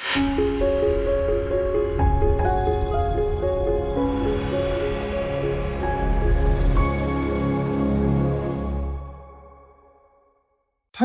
ထို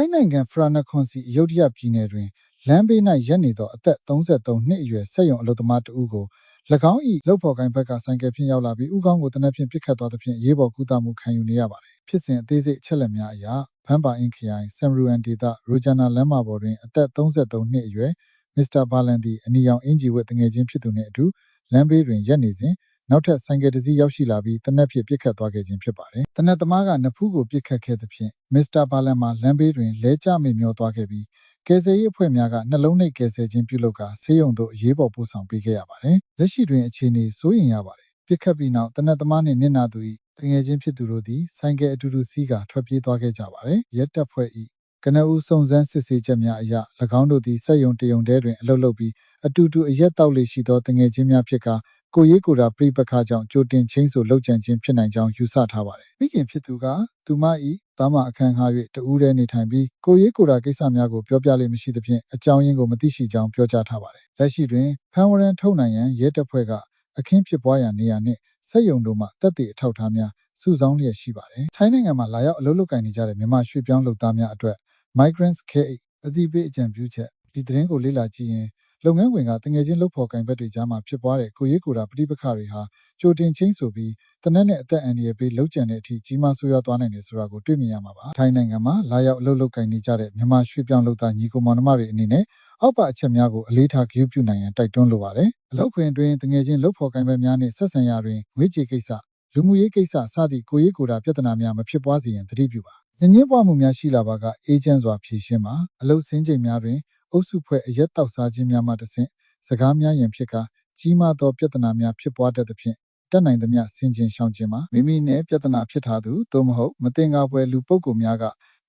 င်းနိုင်ငံဖရာနခွန်စီအယုဒ္ဓယပြည်နယ်တွင်လမ်းဘေး၌ရပ်နေသောအသက်33နှစ်အရွယ်စက်ရုံအလုပ်သမားတဦးကို၎င်း၏လုပ်ဖော်ကိုင်ဘက်ကဆိုင်ကယ်ဖြင့်ရောက်လာပြီးဥကောင်းကိုတနက်ဖြန်ပစ်ခတ်သွားသဖြင့်ရေးပေါ်ကုသမှုခံယူနေရပါတယ်။ဖြစ်စဉ်အသေးစိတ်အချက်အလက်များအရဘန်ပါအင်ခရိုင်ဆမ်ရူအန်ဒေသရိုဂျာနာလမ်းမပေါ်တွင်အသက်33နှစ်အရွယ်မစ္စတာဘာလန်သည်အနီရောင်အင်ဂျီဝတ်တငယ်ချင်းဖြစ်သူနှင့်အတူလမ်းဘေးတွင်ရပ်နေစဉ်နောက်ထပ်ဆိုင်ကယ်တစ်စီးရောက်ရှိလာပြီးတနက်ဖြန်ပစ်ခတ်သွားခဲ့ခြင်းဖြစ်ပါတယ်။တနက်သမားကနဖူးကိုပစ်ခတ်ခဲ့သဖြင့်မစ္စတာဘာလန်မှာလမ်းဘေးတွင်လဲကျမိမျောသွားခဲ့ပြီးကယ်ဆယ်ရေးအဖွဲ့များကနှလုံးနှိပ်ကယ်ဆယ်ခြင်းပြုလုပ်ကာဆေးရုံသို့အရေးပေါ်ပို့ဆောင်ပေးခဲ့ရပါတယ်။လက်ရှိတွင်အခြေအနေစိုးရိမ်ရပါတယ်။ပစ်ခတ်ပြီးနောက်တနက်သမားနှင့်နစ်နာသူ၏တငယ်ချင်းဖြစ်သူတို့သည်ဆိုင်ကယ်အတူတူစီးကာထွက်ပြေးသွားခဲ့ကြပါတယ်။ရဲတပ်ဖွဲ့၏ကနဦးစုံစမ်းစစ်ဆေးချက်များအရ၎င်းတို့သည်စက်ရုံတရုံထဲတွင်အလုပ်လုပ်ပြီးအတူတူအရက်တောက်လေရှိသောတငယ်ချင်းများဖြစ်ကာကိုရေးကိုတာပြိပခါကြောင့်ကြိုတင်ချင်းဆိုလှုပ်ကြံခြင်းဖြစ်နိုင်ကြောင်းယူဆထားပါတယ်။မိခင်ဖြစ်သူကသူမ၏သားမအခန်းငှား၍တဦးတည်းနေထိုင်ပြီးကိုရေးကိုတာကိစ္စများကိုပြောပြလိမ့်မရှိသဖြင့်အကြောင်းရင်းကိုမသိရှိကြောင်းပြောကြားထားပါတယ်။လက်ရှိတွင်ဖမ်းဝရမ်းထုတ်နိုင်ရန်ရဲတပ်ဖွဲ့ကအခင်းဖြစ်ပွားရာနေရာနှင့်စက်ရုံတို့မှတပ်တွေအထောက်အထားများစုဆောင်းလျက်ရှိပါတယ်။ထိုင်းနိုင်ငံမှာလာရောက်အလုပ်လုပ်ကိုင်နေကြတဲ့မြန်မာရွှေ့ပြောင်းလုပ်သားများအတွက် Migrants Care အသိပေးအကြံပြုချက်ဒီသတင်းကိုလေ့လာကြည့်ရင်လုပ်ငန်းခွင်ကတငယ်ချင်းလုပ်ဖော်ကိုင်ဘက်တွေကြားမှာဖြစ်ပွားတဲ့ကိုရေးကိုတာပဋိပက္ခတွေဟာကြိုတင်ချင်းဆိုပြီးတနက်နဲ့အသက်အန္တရာယ်ပေးလှုပ်ကြံတဲ့အထိကြီးမားဆိုးရွားသွားနိုင်တယ်ဆိုတာကိုတွေ့မြင်ရမှာပါ။ထိုင်းနိုင်ငံမှာလာရောက်အလုပ်လုပ်ကိုင်နေကြတဲ့မြန်မာရွှေ့ပြောင်းလုပ်သားညီကိုမောင်နှမတွေအနေနဲ့အောက်ပါအချက်များကိုအလေးထားဂရုပြုနိုင်ရန်တိုက်တွန်းလိုပါတယ်။အလုပ်ခွင်အတွင်းတငယ်ချင်းလုပ်ဖော်ကိုင်ဘက်များနှင့်ဆက်ဆံရာတွင်ငွေကြေးကိစ္စလူမှုရေးကိစ္စစသည့်ကိုရေးကိုတာပြဿနာများမဖြစ်ပွားစေရန်သတိပြုပါ။ညဉ့်ညင်းပွားမှုများရှိလာပါကအေဂျင့်စွာဖြေရှင်းပါ။အလုပ်စင်းချိန်များတွင်အုပ်စုဖွဲ့အရက်တောက်စားခြင်းများမှတစ်ဆင့်စကားများရန်ဖြစ်ကာကြီးမားသောပြဿနာများဖြစ်ပွားတတ်သဖြင့်တက်နိုင်သမျှဆင်ခြင်ရှောင်ကျဉ်ပါမိမိနဲ့ပြဿနာဖြစ်ထားသူသို့မဟုတ်မတင်ကားပွဲလူပုဂ္ဂိုလ်များက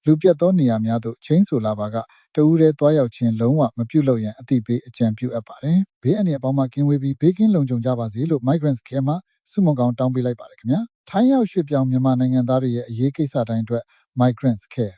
လူပြတ်သောနေရာများသို့ချင်းဆိုလာပါကတဦးတည်းတွားရောက်ခြင်းလုံးဝမပြုလုပ်ရန်အသိပေးအကြံပြုအပ်ပါတယ်ဘေးအန္တရာယ်ပေါင်းမှကင်းဝေးပြီးဘေးကင်းလုံခြုံကြပါစေလို့ Migrants Care မှဆုမွန်ကောင်းတောင်းပေးလိုက်ပါတယ်ခင်ဗျာထိုင်းရောက်ရွှေ့ပြောင်းမြန်မာနိုင်ငံသားတွေရဲ့အရေးကိစ္စတိုင်းအတွက် Migrants Care